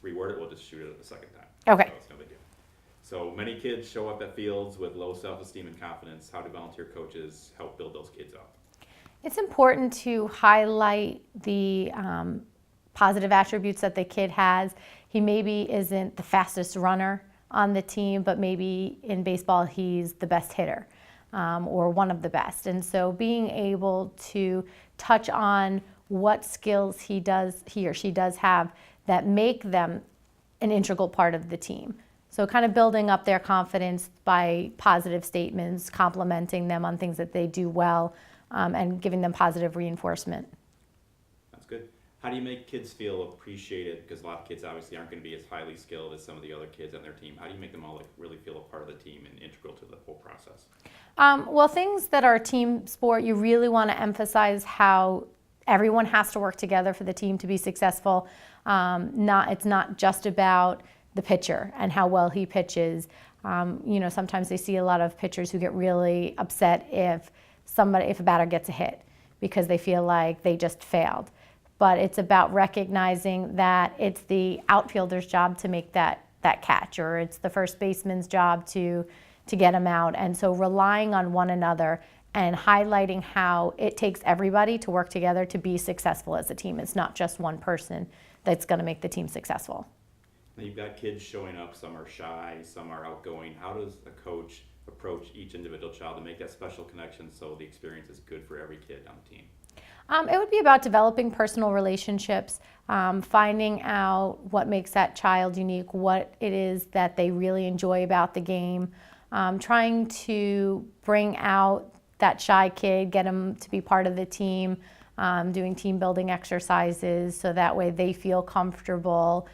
reword it, we'll just shoot it the second time. Okay. So it's no big deal. So many kids show up at fields with low self-esteem and confidence. How do volunteer coaches help build those kids up? It's important to highlight the positive attributes that the kid has. He maybe isn't the fastest runner on the team, but maybe in baseball he's the best hitter or one of the best. And so being able to touch on what skills he or she does have that make them an integral part of the team. So kind of building up their confidence by positive statements, complimenting them on things that they do well, and giving them positive reinforcement. That's good. How do you make kids feel appreciated? Because a lot of kids obviously aren't going to be as highly skilled as some of the other kids on their team. How do you make them all like really feel a part of the team and integral to the whole process? Well, things that are team sport, you really want to emphasize how everyone has to work together for the team to be successful. It's not just about the pitcher and how well he pitches. Sometimes they see a lot of pitchers who get really upset if a batter gets a hit because they feel like they just failed. But it's about recognizing that it's the outfielder's job to make that catch, or it's the first baseman's job to get him out. And so relying on one another and highlighting how it takes everybody to work together to be successful as a team. It's not just one person that's going to make the team successful. Now you've got kids showing up, some are shy, some are outgoing. How does a coach approach each individual child to make that special connection so the experience is good for every kid on the team? It would be about developing personal relationships, finding out what makes that child unique, what it is that they really enjoy about the game, trying to bring out that shy kid, get them to be part of the team, doing team building exercises so that way they feel comfortable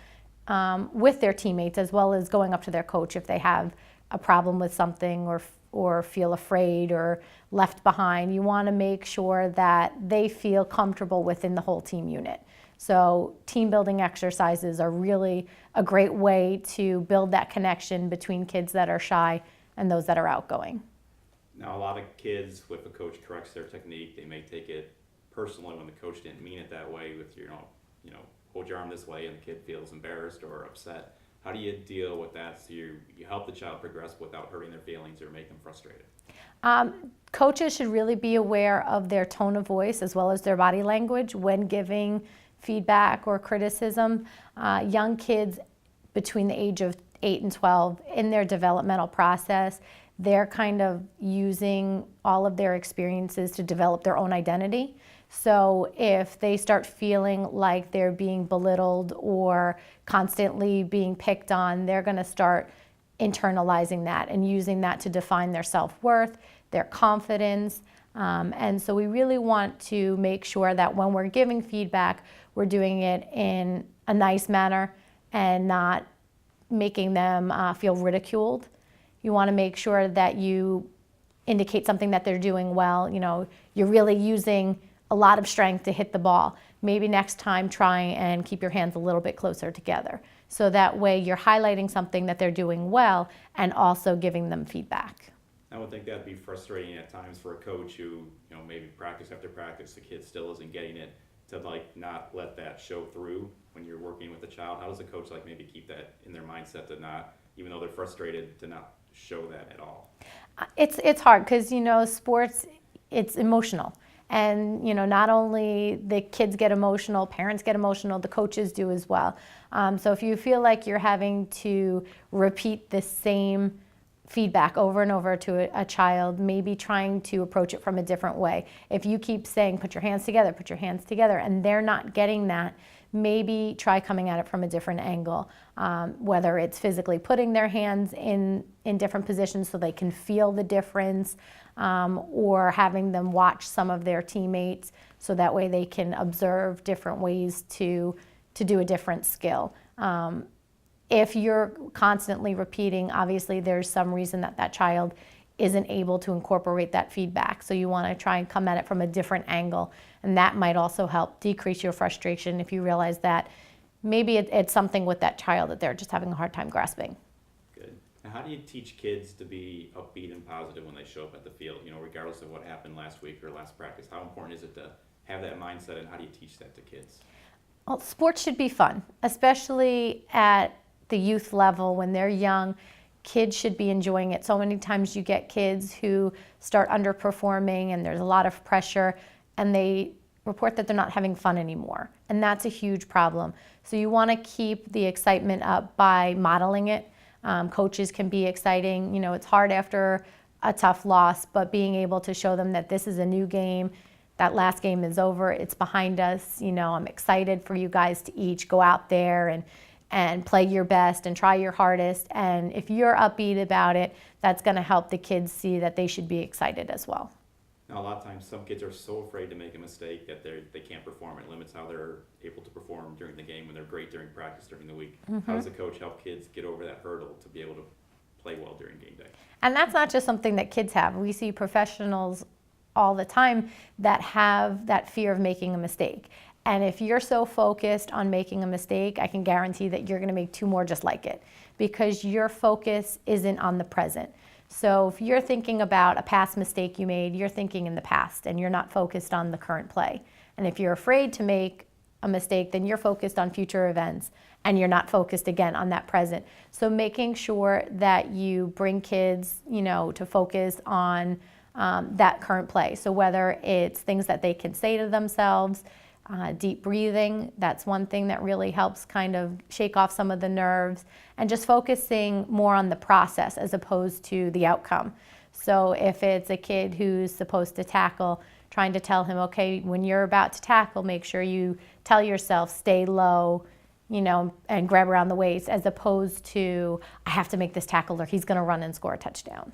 with their teammates, as well as going up to their coach if they have a problem with something or feel afraid or left behind. You want to make sure that they feel comfortable within the whole team unit. So team building exercises are really a great way to build that connection between kids that are shy and those that are outgoing. Now a lot of kids, if a coach corrects their technique, they may take it personally when the coach didn't mean it that way with hold your arm this way and the kid feels embarrassed or upset. How do you deal with that so you help the child progress without hurting their feelings or make them frustrated? Coaches should really be aware of their tone of voice as well as their body language when giving feedback or criticism. Young kids between the age of 8 and 12, in their developmental process, they're kind of using all of their experiences to develop their own identity. So if they start feeling like they're being belittled or constantly being picked on, they're going to start internalizing that and using that to define their self-worth, their confidence. And so we really want to make sure that when we're giving feedback, we're doing it in a nice manner and not making them feel ridiculed. You want to make sure that you indicate something that they're doing well. You're really using a lot of strength to hit the ball. Maybe next time try and keep your hands a little bit closer together. So that way you're highlighting something that they're doing well and also giving them feedback. I would think that'd be frustrating at times for a coach who, maybe practice after practice, the kid still isn't getting it, to not let that show through when you're working with a child. How does a coach maybe keep that in their mindset to not, even though they're frustrated, to not show that at all? It's hard because, sports, it's emotional. And, not only the kids get emotional, parents get emotional, the coaches do as well. So if you feel like you're having to repeat the same feedback over and over to a child, maybe trying to approach it from a different way. If you keep saying, put your hands together, and they're not getting that, maybe try coming at it from a different angle, whether it's physically putting their hands in different positions so they can feel the difference, or having them watch some of their teammates so that way they can observe different ways to do a different skill. If you're constantly repeating, obviously there's some reason that child isn't able to incorporate that feedback. So you want to try and come at it from a different angle. And that might also help decrease your frustration if you realize that maybe it's something with that child that they're just having a hard time grasping. Good. Now, how do you teach kids to be upbeat and positive when they show up at the field, regardless of what happened last week or last practice? How important is it to have that mindset, and how do you teach that to kids? Well, sports should be fun, especially at the youth level when they're young. Kids should be enjoying it. So many times you get kids who start underperforming and there's a lot of pressure and they report that they're not having fun anymore. And that's a huge problem. So you want to keep the excitement up by modeling it. Coaches can be exciting. You know, it's hard after a tough loss, but being able to show them that this is a new game, that last game is over, it's behind us. You know, I'm excited for you guys to each go out there and play your best and try your hardest. And if you're upbeat about it, that's going to help the kids see that they should be excited as well. Now, a lot of times some kids are so afraid to make a mistake that they can't perform. It limits how they're able to perform during the game when they're great during practice during the week. How does a coach help kids get over that hurdle to be able to play well during game day? And that's not just something that kids have. We see professionals all the time that have that fear of making a mistake. And if you're so focused on making a mistake, I can guarantee that you're going to make two more just like it because your focus isn't on the present. So if you're thinking about a past mistake you made, you're thinking in the past and you're not focused on the current play. And if you're afraid to make a mistake, then you're focused on future events and you're not focused again on that present. So making sure that you bring kids, you know, to focus on that current play. So whether it's things that they can say to themselves, deep breathing, that's one thing that really helps kind of shake off some of the nerves, and just focusing more on the process as opposed to the outcome. So if it's a kid who's supposed to tackle, trying to tell him, okay, when you're about to tackle, make sure you tell yourself, stay low, you know, and grab around the waist, as opposed to, I have to make this tackle or he's going to run and score a touchdown.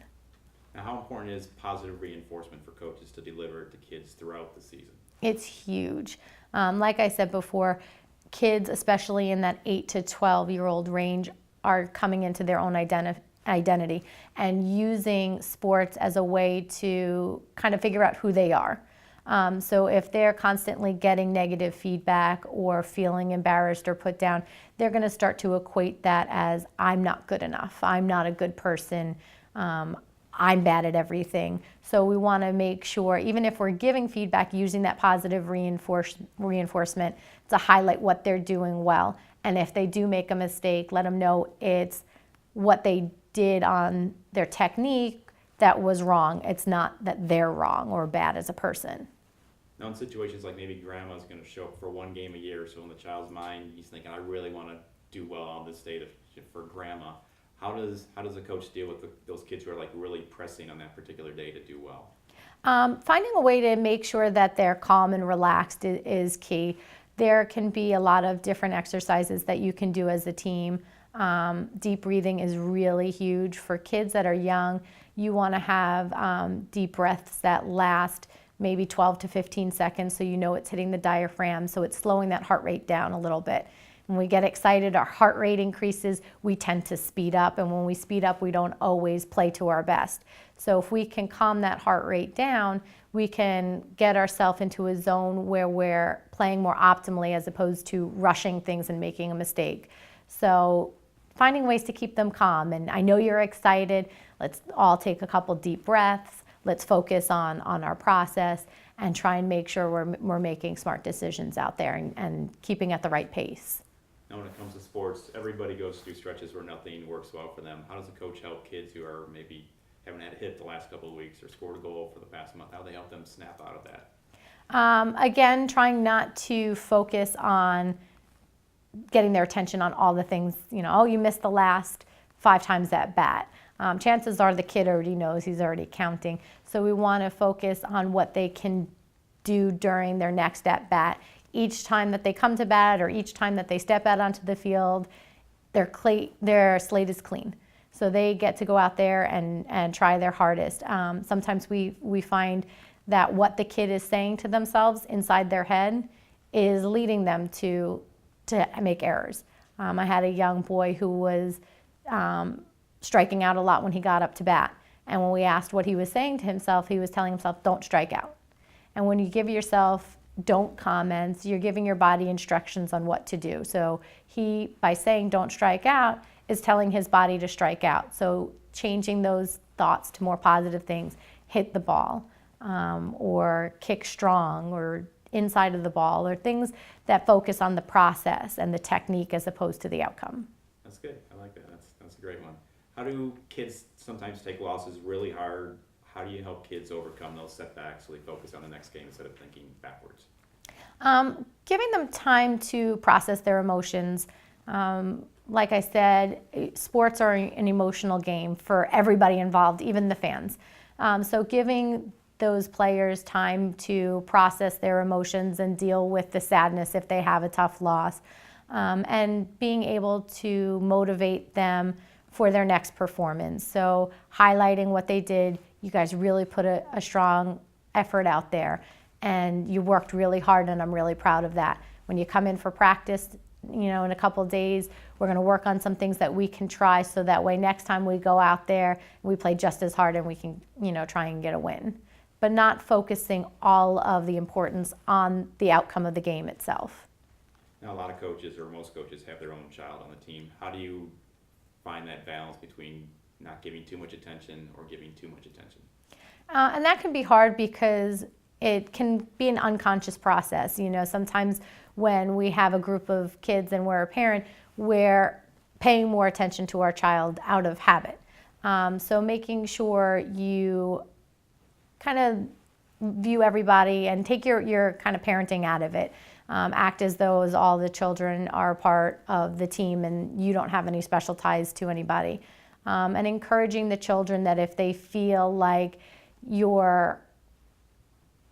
Now, how important is positive reinforcement for coaches to deliver to kids throughout the season? It's huge. Like I said before, kids, especially in that 8 to 12-year-old range, are coming into their own identity and using sports as a way to kind of figure out who they are. So if they're constantly getting negative feedback or feeling embarrassed or put down, they're going to start to equate that as, I'm not good enough, I'm not a good person, I'm bad at everything. So we want to make sure, even if we're giving feedback, using that positive reinforcement to highlight what they're doing well. And if they do make a mistake, let them know it's what they did on their technique that was wrong. It's not that they're wrong or bad as a person. Now, in situations like maybe grandma's going to show up for one game a year, so in the child's mind, he's thinking, I really want to do well on this day for grandma. How does a coach deal with those kids who are like really pressing on that particular day to do well? Finding a way to make sure that they're calm and relaxed is key. There can be a lot of different exercises that you can do as a team. Deep breathing is really huge. For kids that are young, you want to have deep breaths that last maybe 12 to 15 seconds so you know it's hitting the diaphragm, so it's slowing that heart rate down a little bit. When we get excited, our heart rate increases, we tend to speed up, and when we speed up, we don't always play to our best. So if we can calm that heart rate down, we can get ourselves into a zone where we're playing more optimally as opposed to rushing things and making a mistake. So finding ways to keep them calm, and I know you're excited, let's all take a couple deep breaths, let's focus on our process and try and make sure we're making smart decisions out there and keeping at the right pace. Now, when it comes to sports, everybody goes through stretches where nothing works well for them. How does a coach help kids who are maybe haven't had a hit the last couple of weeks or scored a goal for the past month? How do they help them snap out of that? Again, trying not to focus on getting their attention on all the things, you know, oh, you missed the last 5 times at bat. Chances are the kid already knows, he's already counting. So we want to focus on what they can do during their next at bat. Each time that they come to bat or each time that they step out onto the field, their slate is clean. So they get to go out there and try their hardest. Sometimes we find that what the kid is saying to themselves inside their head is leading them to make errors. I had a young boy who was striking out a lot when he got up to bat. And when we asked what he was saying to himself, he was telling himself, don't strike out. And when you give yourself don't comments, you're giving your body instructions on what to do. So he, by saying don't strike out, is telling his body to strike out. So changing those thoughts to more positive things, hit the ball, or kick strong, or inside of the ball, or things that focus on the process and the technique as opposed to the outcome. That's good. I like that. That's a great one. How do kids sometimes take losses really hard? How do you help kids overcome those setbacks so they focus on the next game instead of thinking backwards? Giving them time to process their emotions. Like I said, sports are an emotional game for everybody involved, even the fans. So giving those players time to process their emotions and deal with the sadness if they have a tough loss, and being able to motivate them for their next performance. So highlighting what they did, you guys really put a strong effort out there and you worked really hard, and I'm really proud of that. When you come in for practice, in a couple of days, we're going to work on some things that we can try so that way next time we go out there, we play just as hard and we can, try and get a win. But not focusing all of the importance on the outcome of the game itself. Now, a lot of coaches, or most coaches, have their own child on the team. How do you find that balance between not giving too much attention or giving too much attention? And that can be hard because it can be an unconscious process. Sometimes when we have a group of kids and we're a parent, we're paying more attention to our child out of habit. So making sure you kind of view everybody and take your kind of parenting out of it. Act as though as all the children are part of the team and you don't have any special ties to anybody. And encouraging the children that if they feel like you're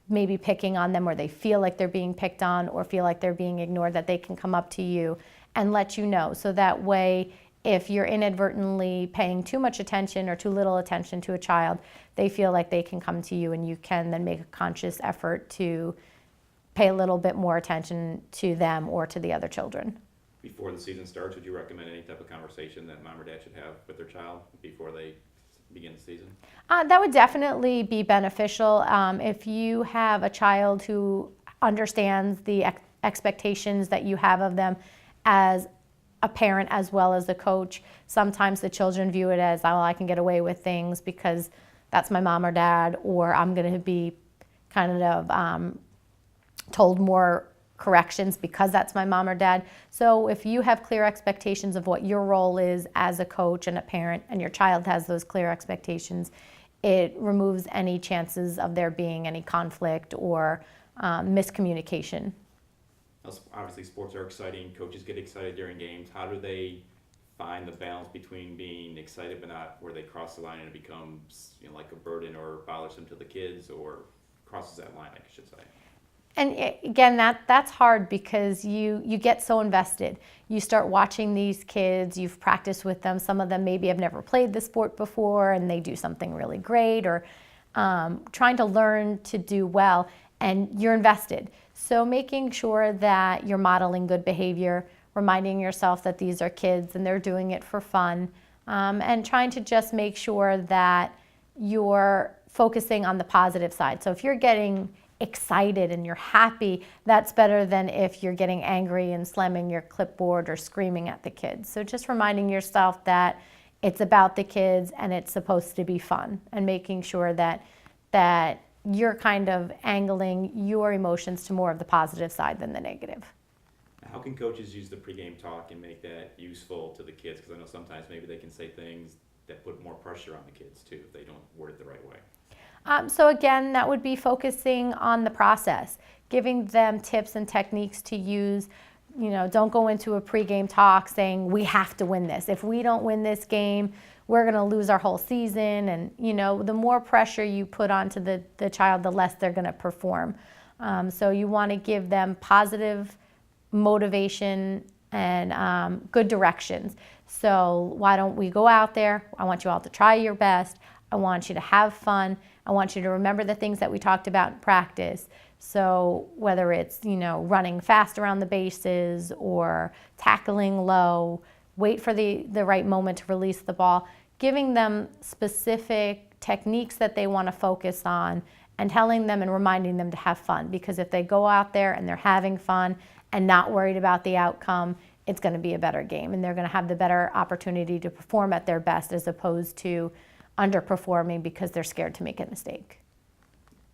maybe picking on them, or they feel like they're being picked on or feel like they're being ignored, that they can come up to you and let you know. So that way, if you're inadvertently paying too much attention or too little attention to a child, they feel like they can come to you and you can then make a conscious effort to pay a little bit more attention to them or to the other children. Before the season starts, would you recommend any type of conversation that mom or dad should have with their child before they begin the season? That would definitely be beneficial. If you have a child who understands the expectations that you have of them as a parent as well as a coach, sometimes the children view it as, oh, I can get away with things because that's my mom or dad, or I'm going to be kind of told more corrections because that's my mom or dad. So if you have clear expectations of what your role is as a coach and a parent, and your child has those clear expectations, it removes any chances of there being any conflict or miscommunication. Obviously, sports are exciting. Coaches get excited during games. How do they find the balance between being excited but not where they cross the line and it becomes like a burden or bothersome to the kids, or crosses that line, I should say? And again, that's hard because you get so invested. You start watching these kids, you've practiced with them. Some of them maybe have never played the sport before and they do something really great, or trying to learn to do well, and you're invested. So making sure that you're modeling good behavior, reminding yourself that these are kids and they're doing it for fun, and trying to just make sure that you're focusing on the positive side. So if you're getting excited and you're happy, that's better than if you're getting angry and slamming your clipboard or screaming at the kids. So just reminding yourself that it's about the kids and it's supposed to be fun, and making sure that you're kind of angling your emotions to more of the positive side than the negative. How can coaches use the pregame talk and make that useful to the kids? Because I know sometimes maybe they can say things that put more pressure on the kids too if they don't word it the right way. So again, that would be focusing on the process, giving them tips and techniques to use. Don't go into a pregame talk saying we have to win this. If we don't win this game, we're going to lose our whole season. And the more pressure you put onto the child, the less they're going to perform. So you want to give them positive motivation and good directions. So why don't we go out there? I want you all to try your best. I want you to have fun. I want you to remember the things that we talked about in practice. So whether it's, running fast around the bases or tackling low, wait for the right moment to release the ball, giving them specific techniques that they want to focus on, and telling them and reminding them to have fun. Because if they go out there and they're having fun and not worried about the outcome, it's going to be a better game and they're going to have the better opportunity to perform at their best, as opposed to underperforming because they're scared to make a mistake.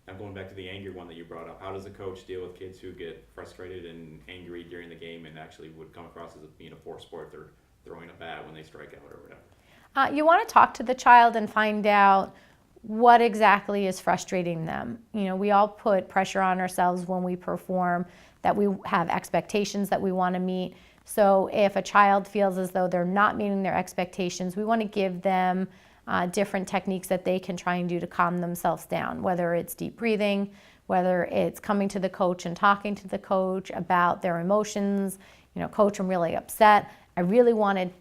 I'm going back to the anger one that you brought up. How does a coach deal with kids who get frustrated and angry during the game and actually would come across as being a poor sport? They're throwing a bat when they strike out or whatever. You want to talk to the child and find out what exactly is frustrating them. You know, we all put pressure on ourselves when we perform, that we have expectations that we want to meet. So if a child feels as though they're not meeting their expectations, we want to give them different techniques that they can try and do to calm themselves down, whether it's deep breathing, whether it's coming to the coach and talking to the coach about their emotions. You know, coach, I'm really upset. I really wanted,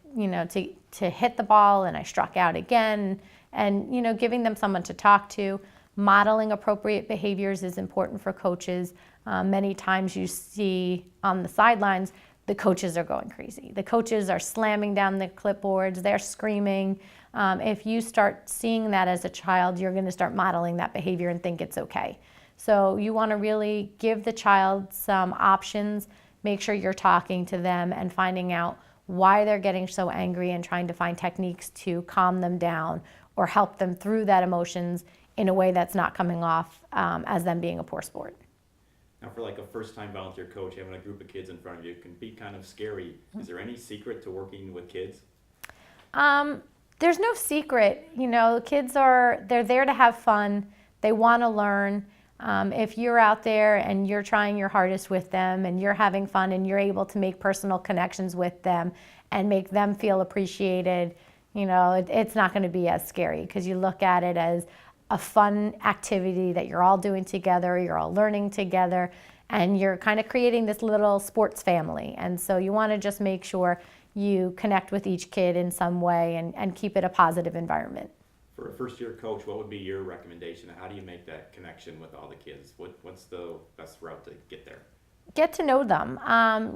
to hit the ball and I struck out again. And, giving them someone to talk to. Modeling appropriate behaviors is important for coaches. Many times you see on the sidelines, the coaches are going crazy. The coaches are slamming down the clipboards, they're screaming. If you start seeing that as a child, you're going to start modeling that behavior and think it's okay. So you want to really give the child some options, make sure you're talking to them and finding out why they're getting so angry and trying to find techniques to calm them down or help them through that emotions in a way that's not coming off as them being a poor sport. Now, for like a first-time volunteer coach, having a group of kids in front of you can be kind of scary. Is there any secret to working with kids? There's no secret. Kids they're there to have fun. They want to learn. If you're out there and you're trying your hardest with them and you're having fun and you're able to make personal connections with them and make them feel appreciated, it's not going to be as scary because you look at it as a fun activity that you're all doing together, you're all learning together, and you're kind of creating this little sports family. And so you want to just make sure you connect with each kid in some way and keep it a positive environment. For a first-year coach, what would be your recommendation? How do you make that connection with all the kids? What's the best route to get there? Get to know them.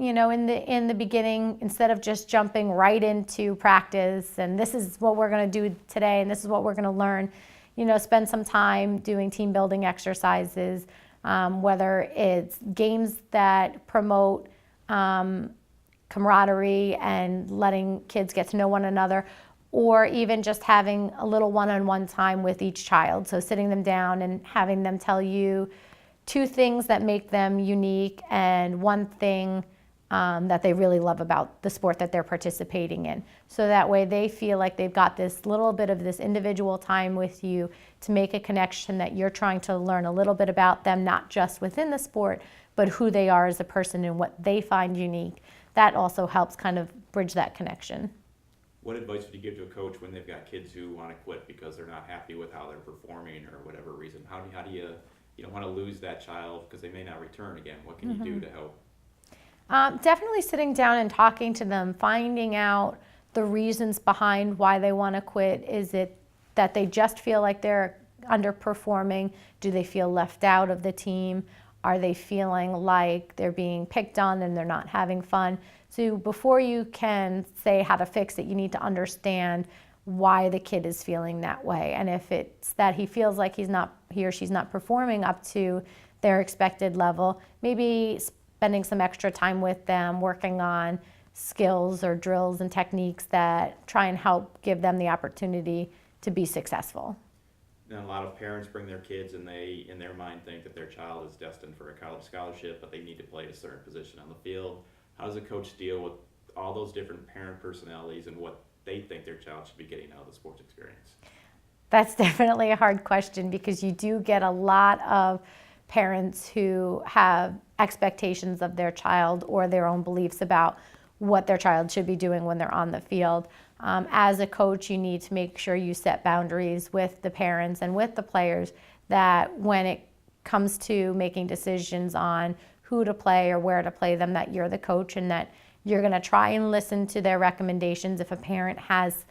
In the beginning, instead of just jumping right into practice and this is what we're going to do today and this is what we're going to learn, spend some time doing team building exercises, whether it's games that promote camaraderie and letting kids get to know one another, or even just having a little one-on-one time with each child. So sitting them down and having them tell you 2 things that make them unique and 1 thing that they really love about the sport that they're participating in. So that way they feel like they've got this little bit of this individual time with you to make a connection that you're trying to learn a little bit about them, not just within the sport, but who they are as a person and what they find unique. That also helps kind of bridge that connection. What advice would you give to a coach when they've got kids who want to quit because they're not happy with how they're performing or whatever reason? How do you don't want to lose that child because they may not return again? What can you do to help? Definitely sitting down and talking to them, finding out the reasons behind why they want to quit. Is it that they just feel like they're underperforming? Do they feel left out of the team? Are they feeling like they're being picked on and they're not having fun? So before you can say how to fix it, you need to understand why the kid is feeling that way. And if it's that he feels like he or she's not performing up to their expected level, maybe spending some extra time with them, working on skills or drills and techniques that try and help give them the opportunity to be successful. Then a lot of parents bring their kids and they, in their mind, think that their child is destined for a college scholarship, but they need to play a certain position on the field. How does a coach deal with all those different parent personalities and what they think their child should be getting out of the sports experience? That's definitely a hard question because you do get a lot of parents who have expectations of their child or their own beliefs about what their child should be doing when they're on the field. As a coach, you need to make sure you set boundaries with the parents and with the players that when it comes to making decisions on who to play or where to play them, that you're the coach and that you're going to try and listen to their recommendations. If a parent has,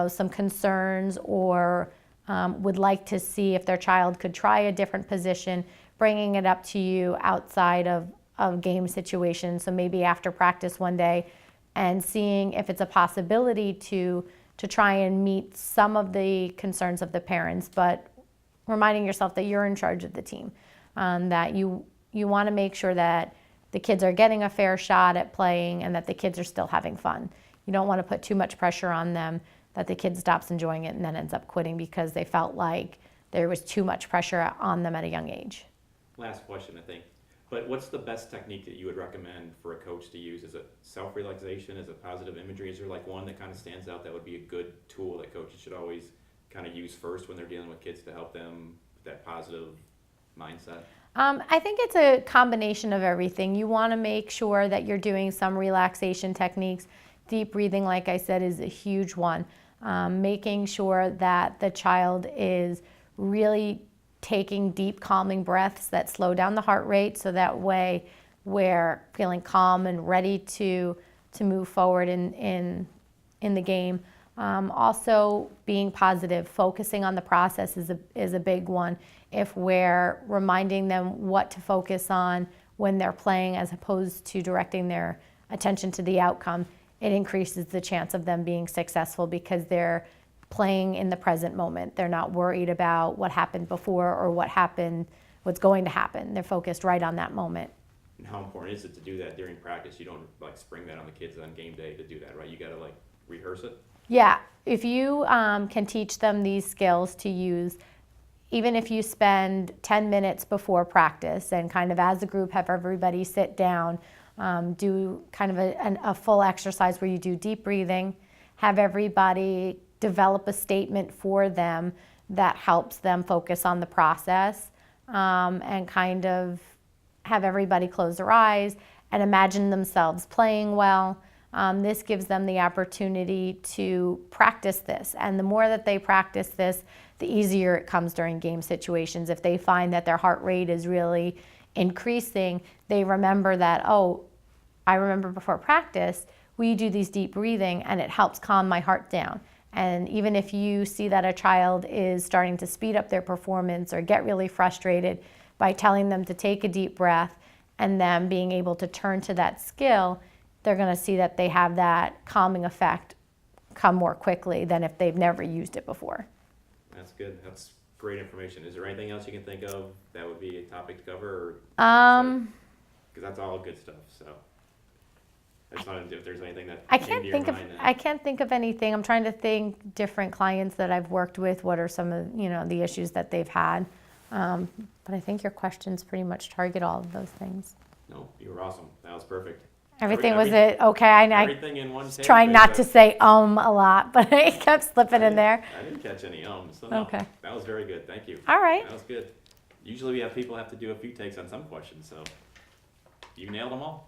some concerns or would like to see if their child could try a different position, bringing it up to you outside of game situations. So maybe after practice one day and seeing if it's a possibility to try and meet some of the concerns of the parents, but reminding yourself that you're in charge of the team, that you want to make sure that the kids are getting a fair shot at playing and that the kids are still having fun. You don't want to put too much pressure on them that the kid stops enjoying it and then ends up quitting because they felt like there was too much pressure on them at a young age. Last question, I think. But what's the best technique that you would recommend for a coach to use? Is it self-relaxation? Is it positive imagery? Is there like one that kind of stands out that would be a good tool that coaches should always kind of use first when they're dealing with kids to help them with that positive mindset? I think it's a combination of everything. You want to make sure that you're doing some relaxation techniques. Deep breathing, like I said, is a huge one. Making sure that the child is really taking deep calming breaths that slow down the heart rate, so that way we're feeling calm and ready to move forward in the game. Also being positive, focusing on the process is a big one. If we're reminding them what to focus on when they're playing as opposed to directing their attention to the outcome, it increases the chance of them being successful because they're playing in the present moment. They're not worried about what happened before or what's going to happen. They're focused right on that moment. And how important is it to do that during practice? You don't like spring that on the kids on game day to do that, right? You got to like rehearse it. Yeah, if you can teach them these skills to use, even if you spend 10 minutes before practice and kind of as a group have everybody sit down, do kind of a full exercise where you do deep breathing, have everybody develop a statement for them that helps them focus on the process, and kind of have everybody close their eyes and imagine themselves playing well. This gives them the opportunity to practice this, and the more that they practice this, the easier it comes during game situations. If they find that their heart rate is really increasing, they remember that, oh, I remember before practice, we do these deep breathing and it helps calm my heart down. And even if you see that a child is starting to speed up their performance or get really frustrated, by telling them to take a deep breath and them being able to turn to that skill, they're going to see that they have that calming effect come more quickly than if they've never used it before. That's good. That's great information. Is there anything else you can think of that would be a topic to cover? Because that's all good stuff. So I just wanted to, if there's anything that I came can't to your think of mind. I can't think of anything. I'm trying to think different clients that I've worked with. What are some of the issues that they've had? But I think your questions pretty much target all of those things. No, you were awesome. That was perfect. Everything was it okay? I Everything in one was take, trying not but to say a lot, but I kept slipping in there. I didn't catch any so no, Okay. that was very good. Thank you. All right. That was good. Usually we have people have to do a few takes on some questions, so you nailed them all.